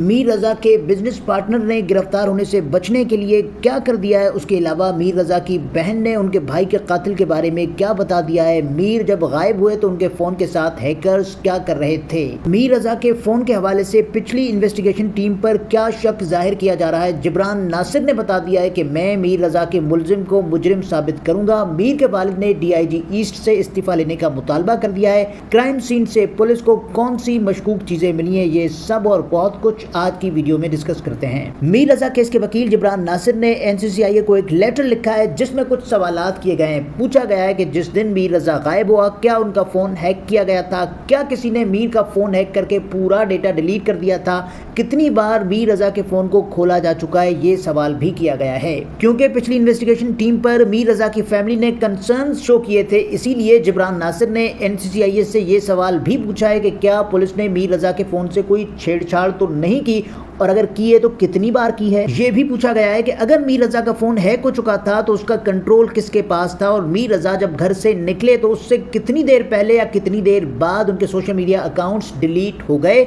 मीर रजा के business partner ने गिरफ्तार होने से बचने के लिए क्या कर दिया है। उसके अलावा मीर रजा की बहन ने उनके भाई के कातिल के बारे में क्या बता दिया है। मीर जब गायब हुए तो उनके फोन के साथ हैकर्स क्या कर रहे थे। मीर रजा के फोन के हवाले से पिछली इन्वेस्टिगेशन टीम पर क्या शक जाहिर किया जा रहा है। जिब्रान नासिर ने बता दिया है कि मैं मीर रजा के मुलजिम को मुजरिम साबित करूंगा। मीर के वालिद ने DIG ईस्ट से इस्तीफा लेने का मुतालबा कर दिया है। क्राइम सीन से पुलिस को कौन सी मशकूक चीजें मिली है, ये सब और बहुत कुछ आज की वीडियो में डिस्कस करते हैं। मीर रजा केस के वकील जिब्रान नासिर ने NCCIA को एक लेटर लिखा है जिसमें कुछ सवालात किए गए हैं। पूछा गया है कि जिस दिन मीर रजा गायब हुआ क्या उनका फोन हैक किया गया था, क्या किसी ने मीर का फोन हैक करके पूरा डेटा डिलीट कर दिया था, कितनी बार मीर रजा के फोन को खोला जा चुका है, ये सवाल भी किया गया है। क्योंकि पिछली इन्वेस्टिगेशन टीम पर मीर रजा की फैमिली ने कंसर्न शो किए थे, इसीलिए जिब्रान नासिर ने NCCIA से ये सवाल भी पूछा है कि क्या पुलिस ने मीर रजा के फोन से कोई छेड़छाड़ तो नहीं की, और अगर की है तो कितनी बार की है। ये भी पूछा गया है कि अगर मीर रजा का फोन हैक हो चुका था तो उसका कंट्रोल किसके पास था, और मीर रजा जब घर से निकले तो उससे कितनी देर पहले या कितनी देर बाद उनके सोशल मीडिया अकाउंट्स डिलीट हो गए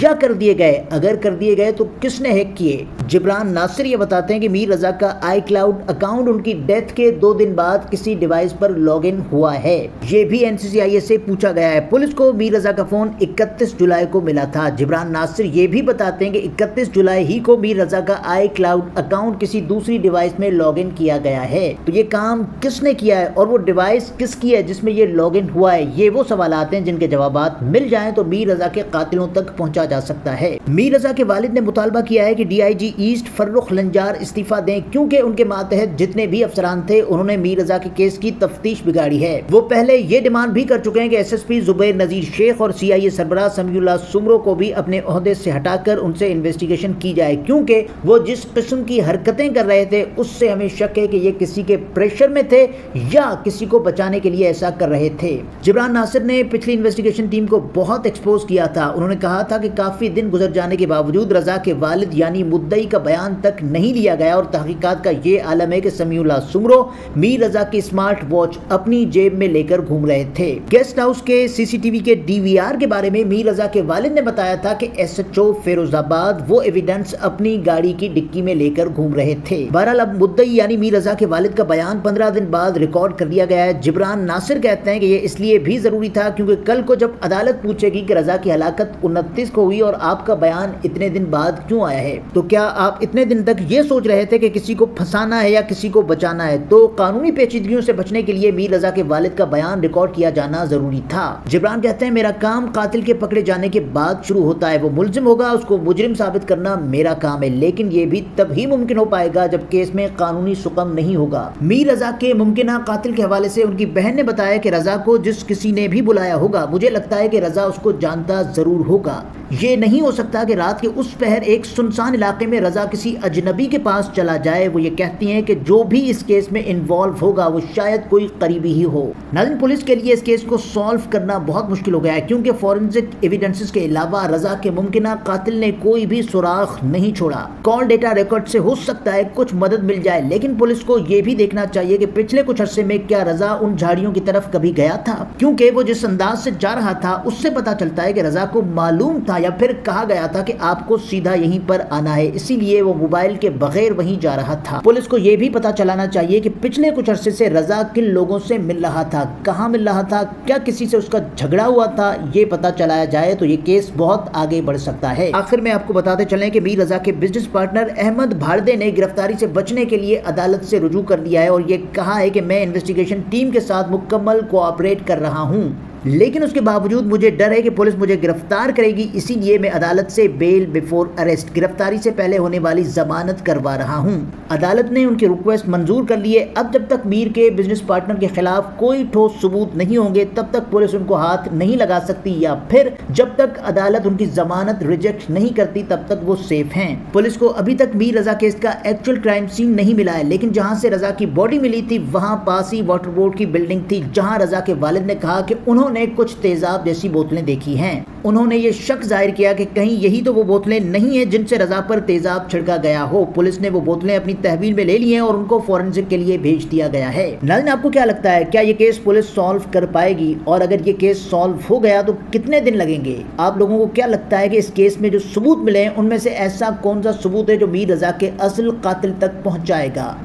या कर दिए गए। अगर कर दिए गए तो किसने हैक किए। जिब्रान नासिर ये बताते हैं कि मीर रजा का iCloud अकाउंट उनकी डेथ के 2 दिन बाद किसी डिवाइस पर लॉगिन हुआ है। ये भी NCCIA से पूछा गया है। पुलिस को मीर रजा का फोन 31 जुलाई को मिला था। जिब्रान नासिर ये भी बताते हैं कि 31 जुलाई ही को मीर रजा का iCloud अकाउंट किसी दूसरी डिवाइस में लॉगिन किया गया है। तो ये काम किसने किया है और वो डिवाइस किसकी है जिसमें ये लॉगिन हुआ है, ये वो सवालात हैं जिनके जवाबात मिल जाएं तो मीर रजा के कातिलों तक पहुंचा जा सकता है। मीर रजा के वालिद ने मुतालबा किया है कि DIG ईस्ट फर्रुख लंजार इस्तीफा दें, क्योंकि उनके मातहत जितने भी अफसरान थे उन्होंने मीर रजा के केस की तफ्तीश बिगाड़ी है। वो पहले ये डिमांड भी कर चुके हैं कि SSP जुबैर नजीर शेख और CIA सरबराह समीउल्लाह सुमरो को भी अपने ओहदे से हटाकर उनसे इन्वेस्टिगेशन की जाए, क्योंकि वो जिस किस्म की हरकतें कर रहे थे उससे हमें शक है कि ये किसी के प्रेशर में थे या किसी को बचाने के लिए ऐसा कर रहे थे। जिब्रान नासिर ने पिछली इन्वेस्टिगेशन टीम को बहुत एक्सपोज किया था। उन्होंने कहा था कि काफी दिन गुजर जाने के बावजूद रजा के वालिद यानी मुद्दई का बयान तक नहीं लिया गया, और तहकीकात का ये आलम है कि समीउल्लाह सुमरो मीर रजा की स्मार्ट वॉच अपनी जेब में लेकर घूम रहे थे। गेस्ट हाउस के CCTV के DVR के बारे में मीर रजा के वालिद ने बताया था कि SHO फिरोजाबाद वो एविडेंस अपनी गाड़ी की डिक्की में लेकर घूम रहे थे। बहरहाल अब मुद्दई यानी मीर रजा के वालिद का बयान 15 दिन बाद रिकॉर्ड कर दिया गया है। जिब्रान नासिर कहते हैं कि ये इसलिए भी जरूरी था क्योंकि कल को जब अदालत पूछेगी कि रजा की हलाकत 29 को हुई और आपका बयान इतने दिन बाद क्यों आया है, तो क्या आप इतने दिन तक ये सोच रहे थे कि किसी को फंसाना है या किसी को बचाना है। तो कानूनी पेचीदगियों से बचने के लिए मीर रजा के वालिद का बयान रिकॉर्ड किया जाना जरूरी था। जिब्रान कहते हैं मेरा काम कातिल के पकड़े जाने के बाद शुरू होता है। वो मुलजिम होगा, उसको मुजरिम साबित करना मेरा काम है, लेकिन ये भी तभी मुमकिन हो पाएगा जब केस में कानूनी सुकम नहीं होगा। मीर रजा के मुमकिना कातिल के हवाले से उनकी बहन ने बताया कि रजा को जिस किसी ने भी बुलाया होगा, मुझे लगता है कि रजा उसको जानता जरूर होगा। ये नहीं हो सकता कि रात के उस पहर एक सुनसान इलाके में रजा किसी अजनबी के पास चला जाए। वो ये कहती हैं कि जो भी इस केस में इन्वॉल्व होगा वो शायद कोई करीबी ही हो। नाज़रीन, पुलिस के लिए इस केस को सॉल्व करना बहुत मुश्किल हो गया है, क्योंकि फॉरेंसिक एविडेंसेस के अलावा रजा के मुमकिना कातिल ने कोई भी सुराग नहीं छोड़ा। कॉल डेटा रिकॉर्ड से हो सकता है कुछ मदद मिल जाए, लेकिन पुलिस को ये भी देखना चाहिए कि पिछले कुछ अरसे में क्या रजा उन झाड़ियों की तरफ कभी गया था, क्योंकि वो जिस अंदाज से जा रहा था उससे पता चलता है कि रजा को मालूम था या फिर कहा गया था कि आपको सीधा यहीं पर आना है, इसीलिए वो मोबाइल के बगैर वहीं जा रहा था। पुलिस को ये भी पता चलाना चाहिए कि पिछले कुछ अरसे से रजा किन लोगों से मिल रहा था, कहाँ मिल रहा था, क्या किसी से उसका झगड़ा हुआ था। ये पता चलाया जाए तो ये केस बहुत आगे बढ़ सकता है। आखिर में आपको बताते चलें कि मीर रजा के बिजनेस पार्टनर अहमद भारदे ने गिरफ्तारी से बचने के लिए अदालत से रुजू कर दिया है, और ये कहा है कि मैं इन्वेस्टिगेशन टीम के साथ मुकम्मल कोऑपरेट कर रहा हूँ, लेकिन उसके बावजूद मुझे डर है कि पुलिस मुझे गिरफ्तार करेगी, इसीलिए मैं अदालत से बेल बिफोर अरेस्ट, गिरफ्तारी से पहले होने वाली जमानत करवा रहा हूं। अदालत ने उनकी रिक्वेस्ट मंजूर कर ली है। अब जब तक मीर के बिजनेस पार्टनर के खिलाफ कोई ठोस सबूत नहीं होंगे तब तक पुलिस उनको हाथ नहीं लगा सकती, या फिर जब तक अदालत उनकी जमानत रिजेक्ट नहीं करती तब तक वो सेफ हैं। पुलिस को अभी तक मीर रजा केस का एक्चुअल क्राइम सीन नहीं मिला है, लेकिन जहां से रजा की बॉडी मिली थी वहां पास ही वाटर बोर्ड की बिल्डिंग थी, जहां रजा के वालिद ने कहा कि उन्होंने انہوں نے کچھ تیزاب جیسی بوتلیں دیکھی ہیں۔ انہوں نے یہ شک ظاہر کیا کہ کہیں یہی تو وہ بوتلیں نہیں ہیں جن سے رضا پر تیزاب چھڑکا گیا ہو۔ پولیس نے وہ بوتلیں اپنی تحویل میں لے لی ہیں اور ان کو فورنسک کے لیے بھیج دیا گیا ہے۔ ناظرین، آپ کو کیا لگتا ہے، کیا یہ کیس پولیس سالو کر پائے گی؟ اور اگر یہ کیس سالو ہو گیا تو کتنے دن لگیں گے؟ آپ لوگوں کو کیا لگتا ہے کہ اس کیس میں جو ثبوت ملے ہیں ان میں سے ایسا کون سا ثبوت ہے جو میر رضا کے اصل قاتل تک پہنچائے گا؟